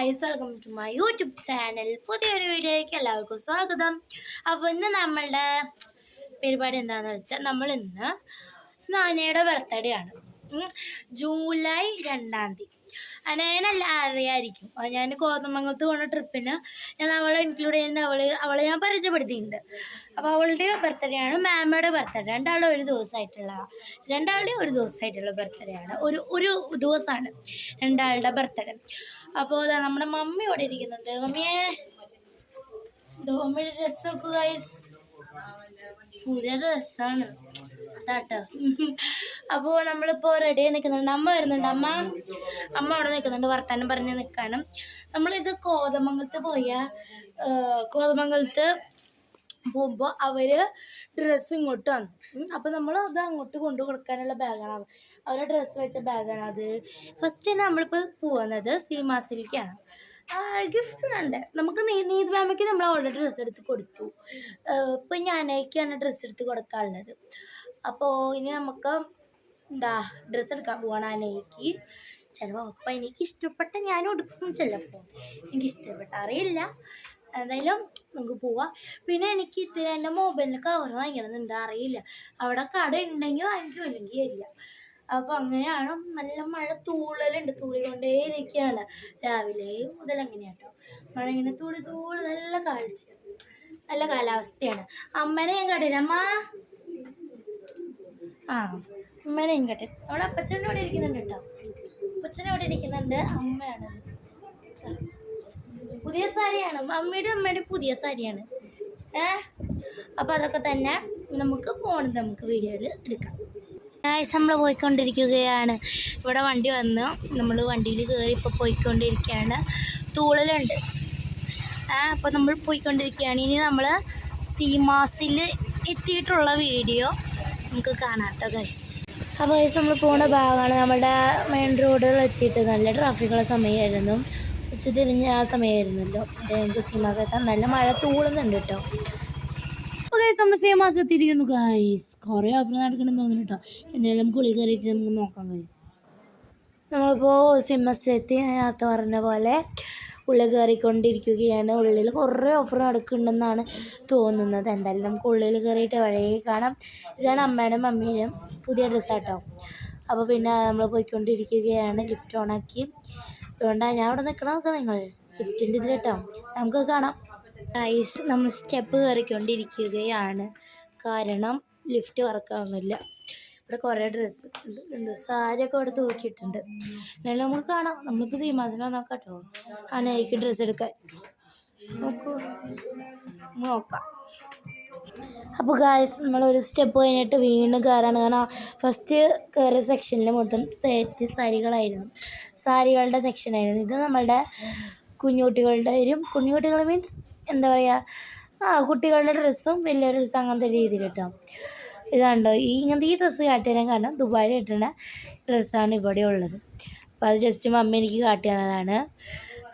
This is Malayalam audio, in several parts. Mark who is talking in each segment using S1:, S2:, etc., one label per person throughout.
S1: Guys, welcome to my YouTube channel. പുതിയൊരു വീഡിയോയിലേക്ക് എല്ലാവർക്കും സ്വാഗതം. അപ്പോൾ ഇന്ന് നമ്മളുടെ പരിപാടി എന്താണെന്ന് വെച്ചാൽ ഇന്ന് നാനയുടെ ബർത്ത്ഡേ ആണ്. ജൂലൈ 2-ാം തീയതി. അനേനല്ല അറിയായിരിക്കും. ഞാൻ കോതമംഗലത്ത് പോകുന്ന ട്രിപ്പിന് ഞാൻ അവളെ ഇൻക്ലൂഡ് ചെയ്യുന്ന അവളെ ഞാൻ പരിചയപ്പെടുത്തിയിട്ടുണ്ട്. അപ്പോൾ അവളുടെ ബർത്ത്ഡേ ആണ്, മാമയുടെ ബർത്ത്ഡേ. രണ്ടാളുടെ ഒരു ദിവസമായിട്ടുള്ള ബർത്ത്ഡേ ആണ്. ഒരു ദിവസമാണ് രണ്ടാളുടെ ബർത്ത്ഡേ. അപ്പോൾ നമ്മുടെ മമ്മി ഇവിടെ ഇരിക്കുന്നുണ്ട്. മമ്മിയുടെ ഡ്രസ്സ് നോക്കുക ഗൈസ്, പുതിയ ഡ്രസ്സാണ് അതാട്ടോ. അപ്പോൾ നമ്മളിപ്പോൾ റെഡി ആയി നിൽക്കുന്നുണ്ട്. അമ്മ വരുന്നുണ്ട്. അമ്മ അവിടെ നിൽക്കുന്നുണ്ട്, വർത്താനം പറഞ്ഞ് നിൽക്കാണ്. നമ്മളിത് കോതമംഗലത്ത് പോകുമ്പോൾ അവർ ഡ്രസ്സ് ഇങ്ങോട്ട് വന്നു. അപ്പോൾ നമ്മൾ അത് അങ്ങോട്ട് കൊണ്ടു കൊടുക്കാനുള്ള ബാഗാണ്, അവരുടെ ഡ്രസ്സ് വെച്ച ബാഗാണ് അത്. ഫസ്റ്റ് തന്നെ നമ്മളിപ്പോൾ പോകുന്നത് സീമാസിലേക്കാണ്. ഗിഫ്റ്റ് വേണ്ടേ നമുക്ക്. നീത് മാമയ്ക്ക് നമ്മൾ അവളുടെ ഡ്രസ്സ് എടുത്ത് കൊടുത്തു. ഇപ്പം ഞാനേക്കാണ് ഡ്രസ്സ് എടുത്ത് കൊടുക്കാനുള്ളത്. അപ്പോൾ ഇനി നമുക്ക് ഡ്രസ്സ് എടുക്കാൻ പോവാണ് അനയ്ക്ക്. ചിലപ്പോൾ അപ്പം എനിക്ക് ഇഷ്ടപ്പെട്ട ഞാൻ എടുക്കും, ചിലപ്പോൾ എനിക്ക് ഇഷ്ടപ്പെട്ട അറിയില്ല. എന്തായാലും നമുക്ക് പോവാം. പിന്നെ എനിക്ക് എൻ്റെ മൊബൈലിന് കവർ വാങ്ങിക്കണമെന്നുണ്ട്, അറിയില്ല. അവിടെ കട ഉണ്ടെങ്കിൽ വാങ്ങിക്കും, അല്ലെങ്കിൽ ഇല്ല. അപ്പോൾ അങ്ങനെയാണ്. നല്ല മഴ തൂളലുണ്ട്, തൂളിക്കൊണ്ടേയിരിക്കുകയാണ് രാവിലെ മുതൽ. അങ്ങനെയാട്ടോ മഴ ഇങ്ങനെ തൂളി നല്ല കാഴ്ച, നല്ല കാലാവസ്ഥയാണ്. അമ്മേനെ ഞാൻ കണ്ടില്ല. അമ്മേനെ ഞാൻ കണ്ടില്ല. അവിടെ അപ്പച്ചൻ്റെ അവിടെ ഇരിക്കുന്നുണ്ട് കേട്ടോ. അപ്പച്ചൻ്റെ ഇരിക്കുന്നുണ്ട്. അമ്മയാണ്, പുതിയ സാരിയാണ്. അമ്മയുടെ പുതിയ സാരിയാണ്. അപ്പോൾ അതൊക്കെ തന്നെ നമുക്ക് വീഡിയോയിൽ എടുക്കാം. നമ്മൾ പോയിക്കൊണ്ടിരിക്കുകയാണ്. ഇവിടെ വണ്ടി വന്നു, നമ്മൾ വണ്ടിയിൽ കയറി ഇപ്പോൾ പോയിക്കൊണ്ടിരിക്കുകയാണ്. തൂളലുണ്ട്. അപ്പോൾ നമ്മൾ പോയിക്കൊണ്ടിരിക്കുകയാണ്. ഇനി നമ്മൾ സീമാസിൽ എത്തിയിട്ടുള്ള വീഡിയോ നമുക്ക് കാണാം കേട്ടോ ഗൈസ്. അപ്പോൾ ഗൈസ്, നമ്മൾ പോകുന്ന ഭാഗമാണ്. നമ്മുടെ മെയിൻ റോഡുകൾ എത്തിയിട്ട് നല്ല ട്രാഫിക്കുള്ള സമയമായിരുന്നു. തിരിഞ്ഞ ആ സമയമായിരുന്നല്ലോ. നമുക്ക് സീമാസ് എത്താൻ നല്ല മഴ തൂളുന്നുണ്ട് കേട്ടോ. നമ്മൾ സീമാസ് എത്തിയിരിക്കുന്നു ഗൈസ്. കുറേ ഓഫർ നടക്കണമെന്ന് തോന്നുന്നു കേട്ടോ. എന്തായാലും കുളി കയറിയിട്ട് നമുക്ക് നോക്കാം ഗൈസ്. നമ്മളിപ്പോൾ സീമാസ് എത്തി. നേരത്തെ പറഞ്ഞ പോലെ ഉള്ളിൽ കയറിക്കൊണ്ടിരിക്കുകയാണ്. ഉള്ളിൽ കുറേ ഓഫർ നടക്കുന്നുണ്ടെന്നാണ് തോന്നുന്നത്. എന്തായാലും നമുക്ക് ഉള്ളിൽ കയറിയിട്ട് വഴിയെ കാണാം. ഇതാണ് അമ്മയുടെയും മമ്മീൻ്റെയും പുതിയ ഡ്രസ്സാട്ടോ. അപ്പോൾ പിന്നെ നമ്മൾ പോയിക്കൊണ്ടിരിക്കുകയാണ്. ലിഫ്റ്റ് ഓണാക്കി. അതുകൊണ്ടാണ് ഞാൻ അവിടെ നിൽക്കണമൊക്കെ. നിങ്ങൾ ലിഫ്റ്റിൻ്റെ ഇതിൽ കേട്ടോ, നമുക്ക് കാണാം. നമ്മൾ സ്റ്റെപ്പ് കയറിക്കൊണ്ടിരിക്കുകയാണ്, കാരണം ലിഫ്റ്റ് വർക്കാവുന്നില്ല. ഇവിടെ കുറേ ഡ്രസ്സ് ഉണ്ട്, സാരിയൊക്കെ ഇവിടെ തൂക്കിയിട്ടുണ്ട്. എന്നാലും നമുക്ക് കാണാം. നമ്മളിപ്പോൾ സീമാസിൽ വന്നോക്കാം കേട്ടോ, അനയ്ക്ക് ഡ്രസ്സ് എടുക്കാൻ. നോക്കാം. അപ്പോൾ ഗായ്സ്, നമ്മളൊരു സ്റ്റെപ്പ് കഴിഞ്ഞിട്ട് വീണ്ടും കയറാണ്. കാരണം ഫസ്റ്റ് കയറിയ സെക്ഷനിൽ മൊത്തം സെറ്റ് സാരികളുടെ സെക്ഷനായിരുന്നു. ഇത് നമ്മളുടെ കുഞ്ഞുകുട്ടികൾ മീൻസ് എന്താ പറയുക, കുട്ടികളുടെ ഡ്രസ്സും വലിയ ഡ്രസ്സും അങ്ങനത്തെ രീതിയിൽ കേട്ടോ. ഇതാണ്ടോ ഇങ്ങനത്തെ ഈ ഡ്രസ്സ് കാട്ടിത്തരാൻ കാരണം ദുബായിൽ കിട്ടുന്ന ഡ്രസ്സാണ് ഇവിടെ ഉള്ളത്. അപ്പോൾ അത് ജസ്റ്റ് മമ്മി എനിക്ക് കാട്ടി തന്നതാണ്.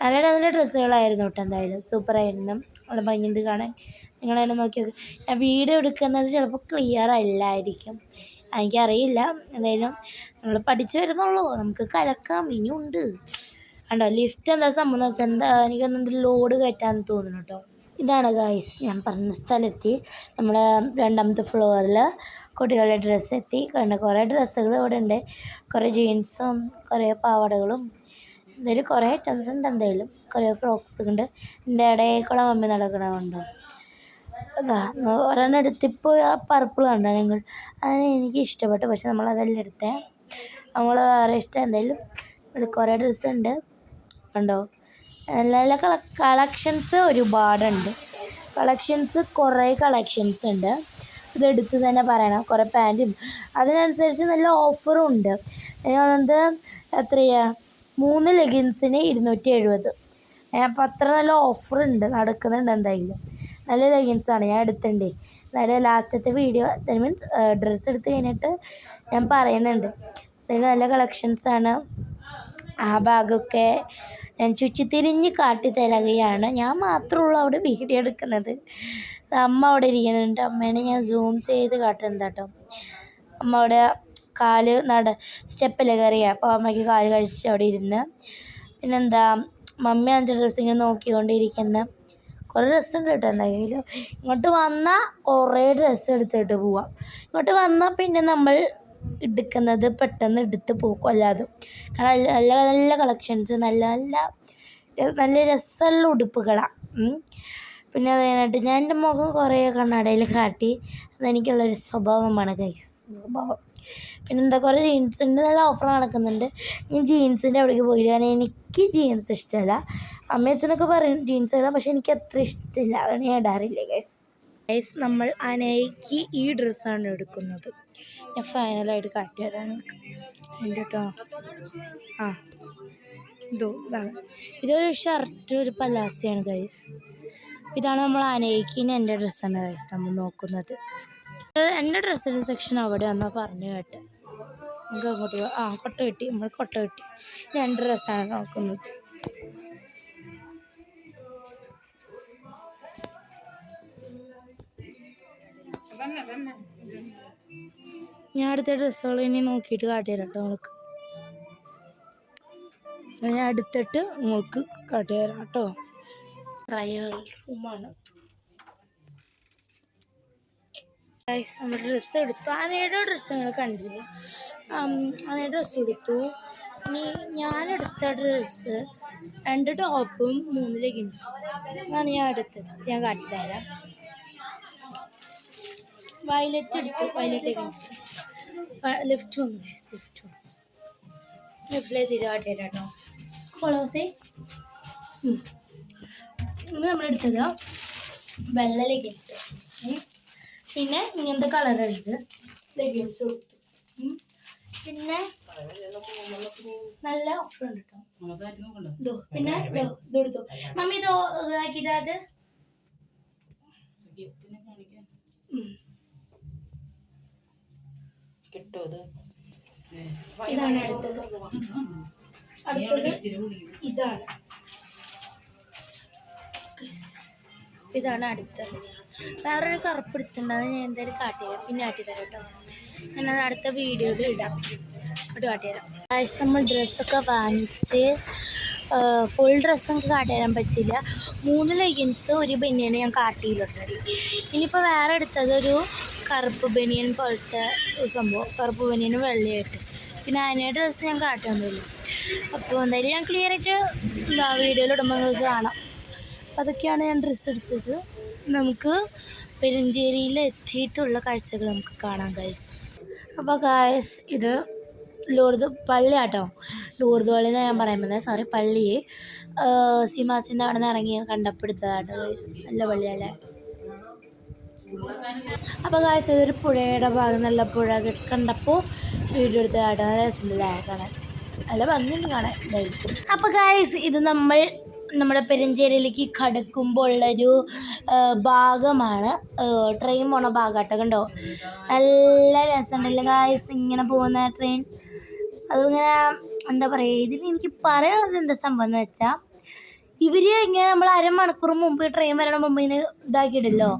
S1: നല്ല ഡ്രസ്സുകളായിരുന്നു കേട്ടോ. എന്തായാലും സൂപ്പറായിരുന്നു, നല്ല ഭംഗിയുണ്ട് കാണാൻ. നിങ്ങളതിനെ നോക്കി നോക്കി. ഞാൻ വീഡിയോ എടുക്കുന്നത് ചിലപ്പോൾ ക്ലിയർ അല്ലായിരിക്കും, എനിക്കറിയില്ല. എന്തായാലും നമ്മൾ പഠിച്ചു വരുന്നുള്ളൂ, നമുക്ക് കലക്കാം. ഇനിയുണ്ട് കണ്ടോ. ലിഫ്റ്റ് എന്താ സംഭവം എന്ന് വെച്ചാൽ എനിക്കൊന്നും ലോഡ് കയറ്റാന്ന് തോന്നുന്നു കേട്ടോ. ഇതാണ് ഗായ്സ് ഞാൻ പറഞ്ഞ സ്ഥലത്തി. നമ്മുടെ 2ാമത്തെ ഫ്ലോറിൽ കുട്ടികളുടെ ഡ്രസ്സ് എത്തി. കുറേ ഡ്രസ്സുകൾ ഇവിടെ ഉണ്ട്. കുറേ ജീൻസും കുറേ പാവാടകളും എന്തായാലും കുറേ ഐറ്റംസ് ഉണ്ട്. എന്തായാലും കുറേ ഫ്രോക്സ് ഉണ്ട്. എൻ്റെ ഇടയിൽക്കൂടെ മമ്മി നടക്കണമുണ്ടോ. ഒരെണ്ണം എടുത്തിപ്പോൾ ആ പർപ്പിൾ കണ്ടോ നിങ്ങൾ, അതിന് എനിക്ക് ഇഷ്ടപ്പെട്ടു. പക്ഷെ നമ്മളതെല്ലാം എടുത്തേ, നമ്മൾ വേറെ ഇഷ്ടം. എന്തായാലും ഇവിടെ കുറേ ഡ്രസ്സുണ്ട് കണ്ടോ. നല്ല കളക്ഷൻസ് ഒരുപാടുണ്ട്. കുറേ കളക്ഷൻസ് ഉണ്ട്. ഇതെടുത്ത് തന്നെ പറയണം. കുറേ പാൻറ്റും അതിനനുസരിച്ച് നല്ല ഓഫറും ഉണ്ട്. അത് എത്രയാണ്, 3 ലെഗിൻസിന് 270. അപ്പോൾ അത്ര നല്ല ഓഫറുണ്ട്, നടക്കുന്നുണ്ട്. എന്തായാലും നല്ല ലെഗിൻസാണ് ഞാൻ എടുത്തിട്ടുണ്ട്. എന്നാലും ലാസ്റ്റത്തെ വീഡിയോ മീൻസ് ഡ്രസ്സ് എടുത്ത് കഴിഞ്ഞിട്ട് ഞാൻ പറയുന്നുണ്ട്. എന്തായാലും നല്ല കളക്ഷൻസാണ്. ആ ഭാഗമൊക്കെ ഞാൻ ചുറ്റിത്തിരിഞ്ഞ് കാട്ടിത്തരുകയാണ്. ഞാൻ മാത്രമുള്ളൂ അവിടെ വീഡിയോ എടുക്കുന്നത്. അമ്മ അവിടെ ഇരിക്കുന്നുണ്ട്. അമ്മേനെ ഞാൻ സൂം ചെയ്ത് കാട്ടുന്നത് കേട്ടോ. അമ്മ അവിടെ കാല് സ്റ്റെപ്പിൽ കയറിയ അപ്പോൾ അമ്മയ്ക്ക് കാല് കഴിച്ച് അവിടെ ഇരുന്ന്. പിന്നെന്താ മമ്മി 5 ഡ്രസ്സ് ഇങ്ങനെ നോക്കിക്കൊണ്ടിരിക്കുന്ന കുറേ ഡ്രസ്സ് ഉണ്ട് കേട്ടോ. എന്തായാലും ഇങ്ങോട്ട് വന്നാൽ കുറേ ഡ്രസ്സ് എടുത്തിട്ട് പോവാം. ഇങ്ങോട്ട് വന്നാൽ പിന്നെ നമ്മൾ എടുക്കുന്നത് പെട്ടെന്ന് എടുത്ത് പോകും. അല്ലാതെ കാരണം നല്ല നല്ല കളക്ഷൻസ്, നല്ല നല്ല നല്ല രസമുള്ള ഉടുപ്പുകളാണ്. പിന്നെ അത് കഴിഞ്ഞിട്ട് ഞാൻ എൻ്റെ മുഖം കുറേ കണ്ണാടയിൽ കാട്ടി. അതെനിക്കുള്ളൊരു സ്വഭാവമാണ് ഗൈസ്, സ്വഭാവം. പിന്നെ എന്താ കുറേ ജീൻസിൻ്റെ നല്ല ഓഫർ നടക്കുന്നുണ്ട്. ഞാൻ ജീൻസിൻ്റെ അവിടേക്ക് പോയില്ല, കാരണം എനിക്ക് ജീൻസ് ഇഷ്ടമല്ല. അമ്മയച്ഛനൊക്കെ പറയും ജീൻസ് ഇടാം, പക്ഷെ എനിക്ക് അത്ര ഇഷ്ടമില്ല, അതാണ് ഞാൻ ഇടാറില്ല ഗൈസ്. നമ്മൾ അനയ്ക്ക് ഈ ഡ്രസ്സാണ് എടുക്കുന്നത്. ഞാൻ ഫൈനലായിട്ട് കാട്ടി തരാൻ ഉണ്ട് കേട്ടോ. ഇതാണ്, ഇതൊരു ഷർട്ട്, ഒരു പലാസയാണ് ഗൈസ്. ഇതാണ് നമ്മൾ അനയ്ക്കിന് എൻ്റെ ഡ്രസ്സാണ് ഗൈസ് നമ്മൾ നോക്കുന്നത്. എൻ്റെ ഡ്രസ്സിൻ്റെ സെക്ഷൻ അവിടെ വന്നാൽ പറഞ്ഞു കേട്ടെ. നമുക്ക് അങ്ങോട്ട് കൊട്ട കിട്ടി, നമ്മൾ കൊട്ട കിട്ടി. 2 ഡ്രസ്സാണ് നോക്കുന്നത്. ഞാൻ അടുത്ത ഡ്രസ്സുകൾ ഇനി നോക്കിയിട്ട് കാട്ടിത്തരാം കേട്ടോ നമുക്ക്. ഞാൻ അടുത്തിട്ട് നിങ്ങൾക്ക് കാട്ടിത്തരാം കേട്ടോ. ട്രയൽ റൂമാണ് ഗൈസ്. നമ്മൾ ഡ്രസ്സ് എടുത്തു. അനയുടെ ഡ്രസ്സ് നിങ്ങൾ കണ്ടില്ലേ? അനയുടെ ഡ്രസ്സ് എടുത്തു. ഇനി ഞാനെടുത്ത ഡ്രസ്സ് 2 ടോപ്പും 3 ലെഗിൻസും അതാണ് ഞാൻ എടുത്തത്. ഞാൻ കാട്ടിത്തരാം. വയലറ്റ് എടുത്തു, വയലറ്റ് ലെഗിൻസ്. ലെഫ്റ്റ് വന്നു ഗൈസ്, ലെഫ്റ്റിലേക്ക് കാട്ടിത്തരാം കേട്ടോ. ഫോളോസേ നമ്മളെടുത്തത് വെള്ള ലെഗിൻസ്, പിന്നെ ഇങ്ങനത്തെ കളറുള്ളത് ലെഗിൻസ് കൊടുത്തു. പിന്നെ നല്ല ഓഫർ ഉണ്ട് കേട്ടോ. പിന്നെ ഇതെടുത്തു മമ്മി, ഇത് ഇതാക്കിയിട്ട് ഇതാണ് അടുത്തത്. ഇതാണ് അടുത്തത്. വേറൊരു കറുപ്പ് എടുത്തിട്ടുണ്ട്, അത് ഞാൻ എന്തായാലും കാട്ടിത്തരാം, പിന്നെ കാട്ടിത്തരാം കേട്ടോ. ഞാനത് അടുത്ത വീഡിയോയിൽ ഇടാം, അത് കാട്ടിത്തരാം. നമ്മൾ ഡ്രസ്സൊക്കെ വാങ്ങിച്ച് ഫുൾ ഡ്രസ്സ് നമുക്ക് കാട്ടിത്തരാൻ പറ്റില്ല. 3 ലെഗിൻസ്, ഒരു ബനിയന് ഞാൻ കാട്ടിയിലുണ്ട്. ഇനിയിപ്പോൾ വേറെ എടുത്തത് ഒരു കറുപ്പ് ബനിയൻ പോലത്തെ സംഭവം, കറുപ്പ് ബനിയനും വെള്ളയായിട്ട്. പിന്നെ അതിൻ്റെ ഡ്രസ്സ് ഞാൻ കാട്ടുന്നില്ല. അപ്പോൾ എന്തായാലും ഞാൻ ക്ലിയർ ആയിട്ട് വീഡിയോയിൽ ഇടുമ്പോൾ നിങ്ങൾക്ക് കാണാം. അപ്പോൾ അതൊക്കെയാണ് ഞാൻ ഡ്രസ്സ് എടുത്തത്. നമുക്ക് പെരുഞ്ചേരിയിൽ എത്തിയിട്ടുള്ള കാഴ്ചകൾ നമുക്ക് കാണാം ഗൈസ്. അപ്പോൾ ഗൈസ് ഇത് ലൂർദ് പള്ളി ആട്ടോ. ലൂർദ് പള്ളി എന്ന് ഞാൻ പറയാൻ പറ്റുന്നത്, സോറി, പള്ളി സിമാസിൻ്റെ അവിടെ നിന്ന് ഇറങ്ങി കണ്ടപ്പെടുത്തതാട്ടോ. നല്ല പള്ളിയല്ലേ. അപ്പോൾ ഗൈസ് ഇതൊരു പുഴയുടെ ഭാഗം, നല്ല പുഴ കണ്ടപ്പോൾ വീഡിയോ എടുത്തതാട്ടോ. നല്ല രസമില്ലേ കാണാൻ, നല്ല ഭംഗിയുണ്ട് കാണാൻ ഗൈസ്. അപ്പോൾ ഗൈസ് ഇത് നമ്മുടെ പെരുഞ്ചേരിയിലേക്ക് കടക്കുമ്പോൾ ഉള്ളൊരു ഭാഗമാണ്, ട്രെയിൻ പോണ ഭാഗമാട്ടോ. കണ്ടോ, നല്ല രസമുണ്ടല്ലോ ഗൈസ് ഇങ്ങനെ പോകുന്ന ട്രെയിൻ. അതിങ്ങനെ എന്താ പറയുക, ഇതിൽ എനിക്ക് പറയാനുള്ളത് എന്താ സംഭവം എന്ന് വെച്ചാൽ, ഇവർ ഇങ്ങനെ നമ്മൾ അരമണിക്കൂർ മുമ്പ് ട്രെയിൻ വരണ മുമ്പ് ഇങ്ങനെ ഇതാക്കിയിടല്ലോ,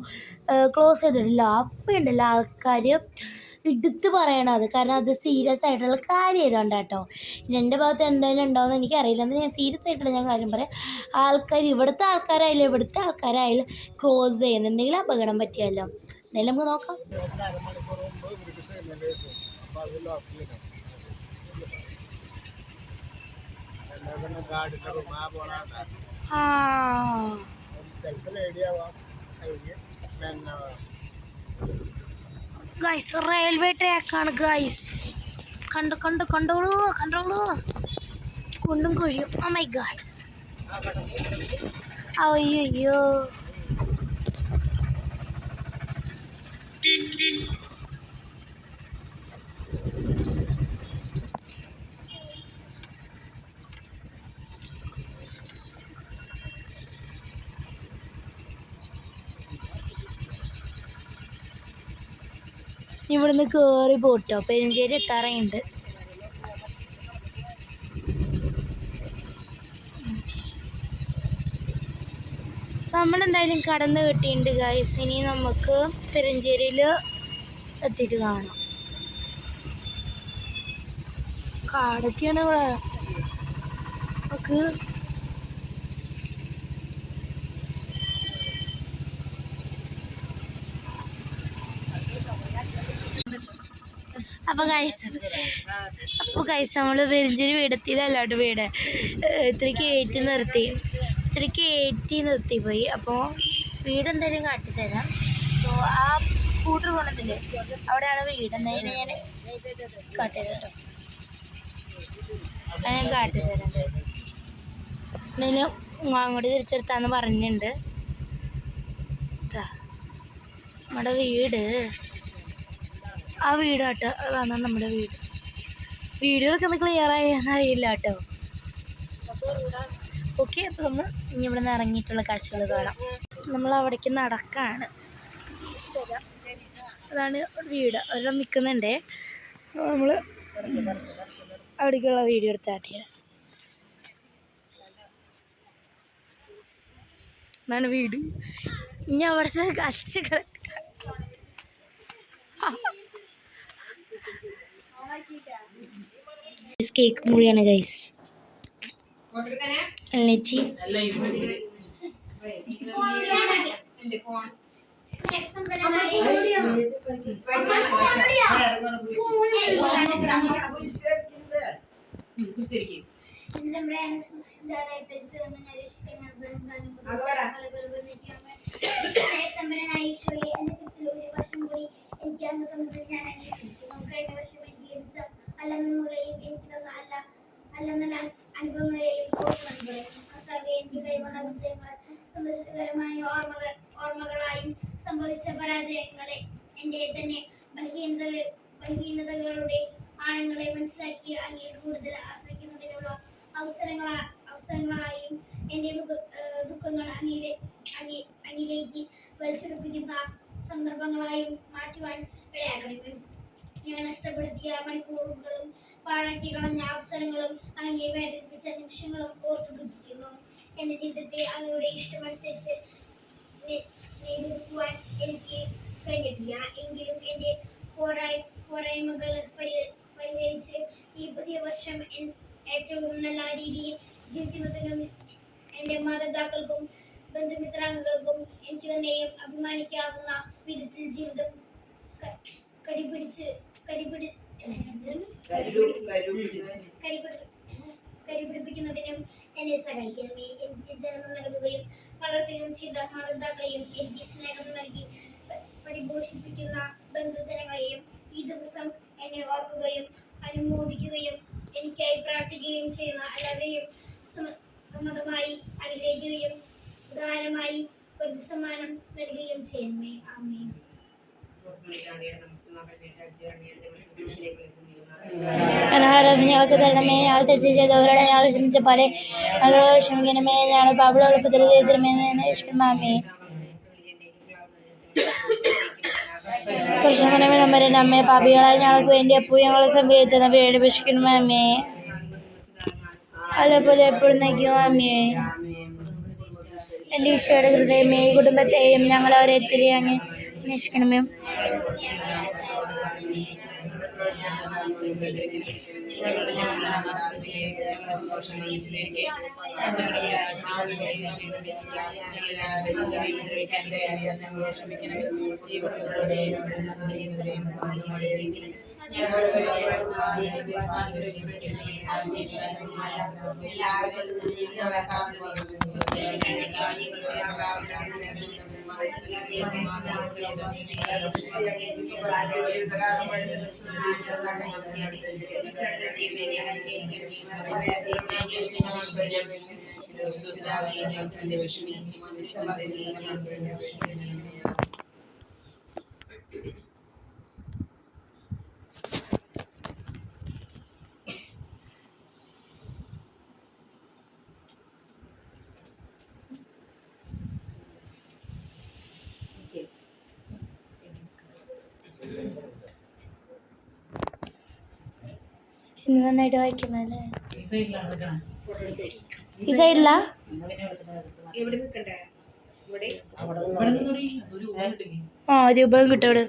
S1: ക്ലോസ് ചെയ്തിടല്ലോ. അപ്പം ഉണ്ടല്ലോ ആൾക്കാർ എടുത്ത് പറയണത്, കാരണം അത് സീരിയസ് ആയിട്ടുള്ള കാര്യം ചെയ്തുകൊണ്ട് കേട്ടോ. എൻ്റെ ഭാഗത്ത് എന്തായാലും ഉണ്ടാവുമെന്ന് എനിക്കറിയില്ല, എന്നാൽ ഞാൻ സീരിയസ് ആയിട്ടുള്ള ഞാൻ കാര്യം പറയാം. ആൾക്കാർ ഇവിടുത്തെ ആൾക്കാരായാലും ക്ലോസ് ചെയ്യുന്നത്, എന്തെങ്കിലും അപകടം പറ്റിയല്ലോ. എന്തായാലും നമുക്ക് നോക്കാം. ഗൈസ് റെയിൽവേ ട്രാക്കാണ് ഗൈസ്. കണ്ടോളൂ കൊണ്ടും കൊഴിയും. ഓ മൈ ഗാഡ്, അയ്യോ. ഇവിടുന്ന് കയറി പോട്ടോ, പെരുഞ്ചേരി എത്താറുണ്ട്. നമ്മളെന്തായാലും കടന്ന് കിട്ടിയിട്ടുണ്ട് ഗൈസ്. ഇനി നമുക്ക് പെരുഞ്ചേരിയിൽ എത്തിയിട്ട് കാണാം. കാടൊക്കെയാണ് ഇവിടെ. നമുക്ക് അപ്പോൾ ഗൈസ് നമ്മൾ പെരിഞ്ചേരി വീടെത്തിയതല്ലാണ്ട് വീട് ഇത്രയ്ക്ക് ഏറ്റി നിർത്തിപ്പോയി. അപ്പോൾ വീട് എന്തായാലും കാട്ടിത്തരാം. സോ ആ സ്കൂട്ടർ കൊണ്ടതില്ലേ അവിടെയാണ് വീട്. എന്തായാലും ഞാൻ കാട്ടിത്തരാം കേട്ടോ. ഞാൻ കാട്ടിത്തരാം ഗൈസ്. എന്തെങ്കിലും അങ്ങോട്ട് തിരിച്ചെടുത്താന്ന് പറഞ്ഞിട്ടുണ്ട്. നമ്മുടെ വീട് ആ വീടാട്ടോ. അതാണ് നമ്മുടെ വീട്. വീഡിയോകളൊക്കെ ഒന്ന് ക്ലിയർ ആയെന്ന് അറിയില്ല കേട്ടോ. ഓക്കെ, അപ്പോൾ നമ്മൾ ഇനി ഇവിടെ നിന്ന് ഇറങ്ങിയിട്ടുള്ള കാഴ്ചകൾ കാണാം. നമ്മൾ അവിടേക്ക് നടക്കാണ്. ശരി, അതാണ് വീട്. അവരുടെ നിൽക്കുന്നുണ്ടേ. നമ്മൾ അവിടേക്കുള്ള വീഡിയോ എടുത്താട്ടിയ അതാണ് വീട്. ഇനി അവിടുത്തെ കാഴ്ചകൾ കേക്ക് മുറിയാണ് ഗൈസ്. ചേച്ചി
S2: അനുഭവങ്ങളെയും സന്തോഷകരമായ ഓർമ്മകളായും സംഭവിച്ച പരാജയങ്ങളെ എൻ്റെ തന്നെ ബലഹീനതകളുടെ ആഴങ്ങളെ മനസ്സിലാക്കി അങ്ങേ കൂടുതൽ ആശ്രയിക്കുന്നതിനുള്ള അവസരങ്ങളായും എൻ്റെ ദുഃഖങ്ങൾ അങ്ങിലേക്ക് വലിച്ചെടുപ്പിക്കുന്ന സന്ദർഭങ്ങളായും മാറ്റുവാൻ ഇടയാക്കണമേ. ഞാൻ നഷ്ടപ്പെടുത്തിയ മണിക്കൂറുകളും പാഴാക്കി കളഞ്ഞ അവസരങ്ങളും അങ്ങയെ വേദനിപ്പിച്ച നിമിഷങ്ങളും ഓർത്തു ദുഃഖിക്കുന്നു. എൻ്റെ ജീവിതത്തെ അങ്ങയുടെ ഇഷ്ടമനുസരിച്ച് നേടിയെടുക്കുവാൻ എനിക്ക് കഴിഞ്ഞിട്ടില്ല. എങ്കിലും എൻ്റെ പോരായ്മകൾ പരിഹരിച്ച് ഈ പുതിയ വർഷം ഏറ്റവും നല്ല രീതിയിൽ ജീവിക്കുന്നതിനും എൻ്റെ മാതാപിതാക്കൾക്കും ബന്ധുമിത്രാംഗങ്ങൾക്കും എനിക്ക് തന്നെയും അഭിമാനിക്കാവുന്ന വിധത്തിൽ ജീവിതം കരിപിടിപ്പിക്കുന്നതിനും എന്നെ സഹായിക്കണമേ. എനിക്ക് ജന്മം നൽകുകയും വളർത്തുകയും ചെയ്ത മാതാപിതാക്കളെയും എനിക്ക് സ്നേഹം നൽകി പരിപോഷിപ്പിക്കുന്ന ബന്ധുജനങ്ങളെയും ഈ ദിവസം എന്നെ ഓർക്കുകയും അനുമോദിക്കുകയും എനിക്കായി പ്രാർത്ഥിക്കുകയും ചെയ്യുന്ന എല്ലാവരെയും സമ്മതമായി അനുഗ്രഹിക്കുകയും ഉദാരമായി പ്രതിസമ്മാനം നൽകുകയും ചെയ്യണമേ. ആമേൻ.
S1: അനാഹാരം ഞങ്ങൾക്ക് തരണമേ. ഞങ്ങൾ തെറ്റ് ചെയ്തവരോടെ ഞങ്ങൾ ക്ഷമിച്ച പോലെ ഞങ്ങളോട് ക്ഷമിക്കണമേ. ഞങ്ങൾ പാപികളോട് ഉപദ്രവത്തിലുമേ ക്ഷമിക്കണമേ. പ്രശ്നമേ നമ്മരെ നമ്മെ പാപികളായി ഞങ്ങൾക്ക് വേണ്ടി എപ്പോഴും ഞങ്ങളെ സംഭവിക്കുന്ന പേര് അപേക്ഷിക്കണമേ. അതേപോലെ എപ്പോഴും നയിക്കുമേ. എൻ്റെ ഈശോയുടെ ഹൃദയമേ, ഈ കുടുംബത്തെയും ഞങ്ങൾ അവരെ തിരികെ അന്വേഷിക്കണമേ. ഇന്ന് നന്നായിട്ട് വായിക്കണല്ലേ. ഈ സൈഡിലാ രൂപം കിട്ടും ഇവിടെ.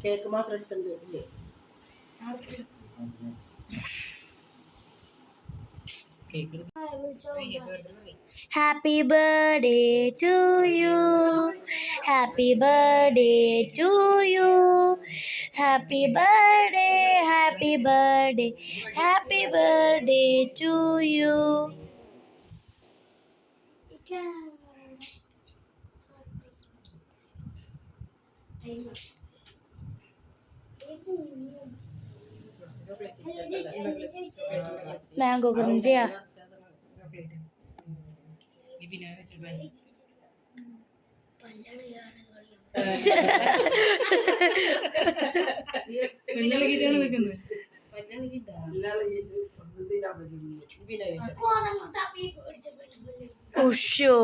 S3: കേക്ക് മാത്രം എടുത്തിട്ടുണ്ട്.
S1: Happy birthday to you, happy birthday to you, happy birthday, happy birthday, happy birthday to you. Mango ക്രഞ്ചിയാ. ഉഷോ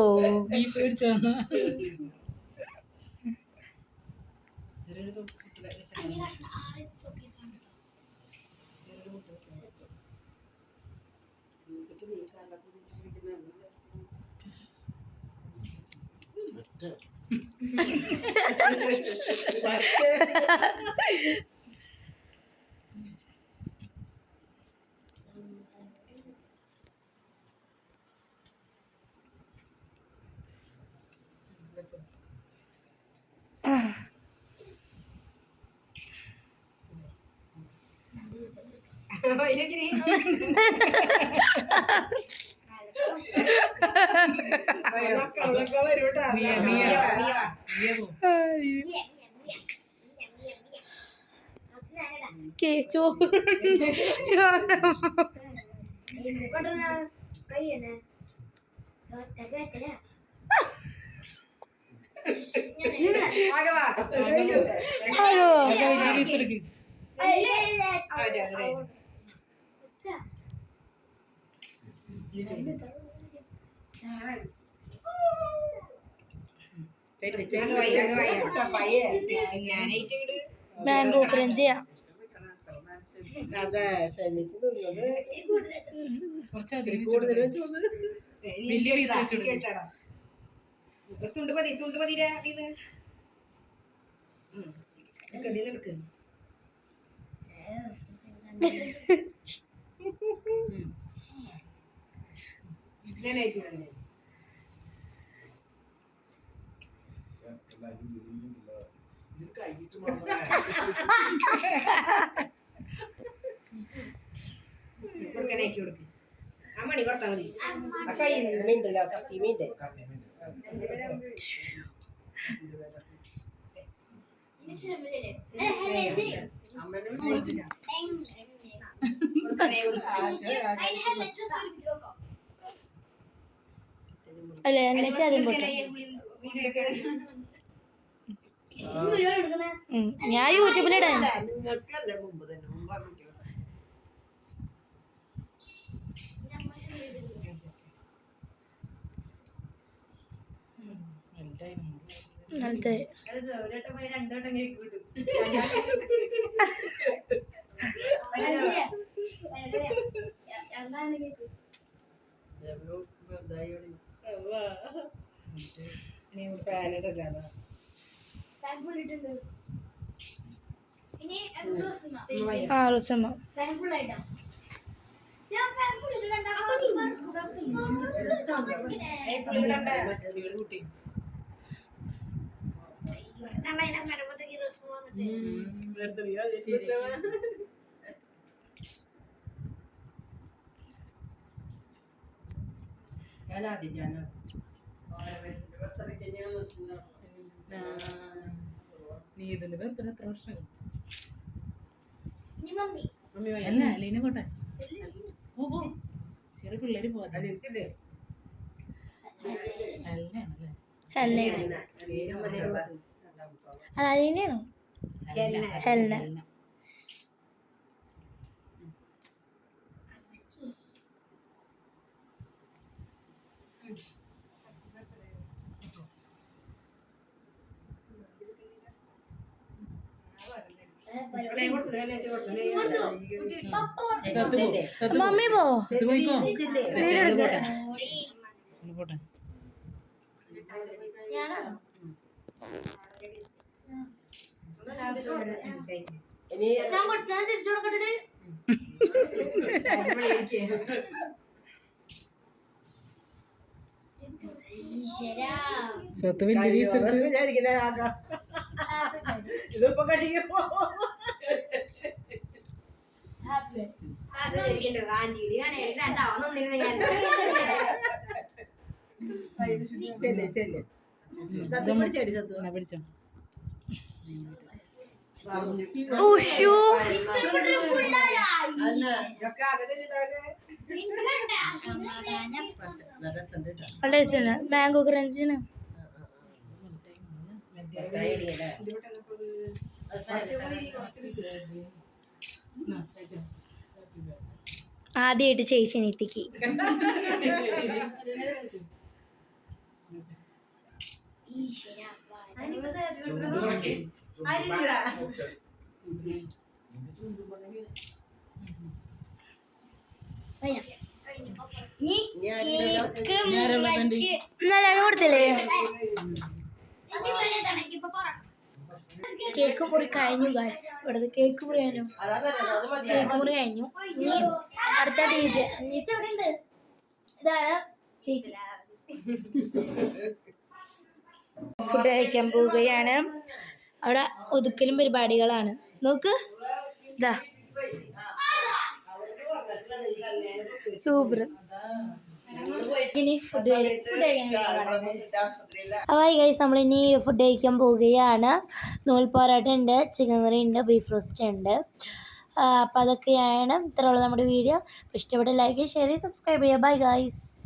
S1: മാംഗോ ക്രഞ്ചിയാ.
S3: അതെ ക്ഷമിച്ചു തിന്നത് കൂടുതൽ വെച്ചു
S4: വലിയ പീസ് വെച്ചോടാ. തുണ്ട് മതി എടുക്ക്. കൊടുക്ക്. ആ മണി കൊടുത്താ മതി.
S3: കയ്യിൽ മീണ്ടല്ലോ കത്തി മീൻ്റെ
S1: അല്ലേ എന്നെ ആദ്യം പോട്ടെ. ഞാൻ യൂട്യൂബിലിടാൻ.
S3: നിങ്ങൾക്കല്ലേ മുമ്പ് തന്നെ മുമ്പ്
S1: നല്ലത്
S4: ഒരട്ടം പോയി രണ്ടോട്ടം കേക്ക് കിട്ടും.
S1: ആ റോസമ്മ
S4: കുട്ടി നീ ഇതിന്റെ ബർത്ത്ഡേ എത്ര വർഷം? അല്ല അലീന പോട്ടെ. പോ ചെറിയ പിള്ളേര് പോകാതെ
S1: അലീനയാണോ? ഹെൽന. മമ്മി പോ
S4: പോയിക്കോ
S1: വീഡിയോ എടുക്ക
S4: പോട്ടെ
S3: ഇനി
S1: ഞാൻ തിരിച്ചു കൊടുക്കട്ടെ
S4: സത്ത് വലിയ പീസ് എടുത്ത്
S3: വിചാരിക്കണ ഇതിപ്പോ കഴിയുമ്പോ ചെല്ലേ ചെല്ലേ സത്യം പിടിച്ചേടി സത്തു
S4: എന്നാ പിടിച്ചോ
S1: ഉഷു ടേസ്റ്റാണ് മാംഗോ ക്രഞ്ചിന് ആദ്യമായിട്ട് ചേച്ചി നീത്തിക്ക് ഇന്നലെ കൊടുത്തില്ലേ കേക്ക് മുറി കഴിഞ്ഞു ഗായ്സ് ഇവിടുത്തെ കേക്ക് മുറി കഴിഞ്ഞു കേക്ക് മുറി കഴിഞ്ഞു ഇനി അടുത്ത ടീച്ചർ ടീച്ചർ എവിടെ ഉണ്ട് ഇതാണ് ചേച്ചി ഫുഡ് കഴിക്കാൻ പോവുകയാണ് അവിടെ ഒതുക്കലും പരിപാടികളാണ് നോക്ക് ഇതാ സൂപ്പർ ഇനി ഫുഡ് കഴിക്കാൻ ഹായ് ഗൈസ് നമ്മളിനി ഫുഡ് കഴിക്കാൻ പോവുകയാണ് നൂൽ പൊറോട്ട ഉണ്ട് ചിക്കൻ കറി ഉണ്ട് ബീഫ് റോസ്റ്റ് ഉണ്ട് അപ്പോൾ അതൊക്കെയാണ് ഇത്രയുള്ള നമ്മുടെ വീഡിയോ ഇഷ്ടപ്പെട്ട ലൈക്ക് ഷെയർ സബ്സ്ക്രൈബ് ചെയ്യുക ബൈ ഗൈസ്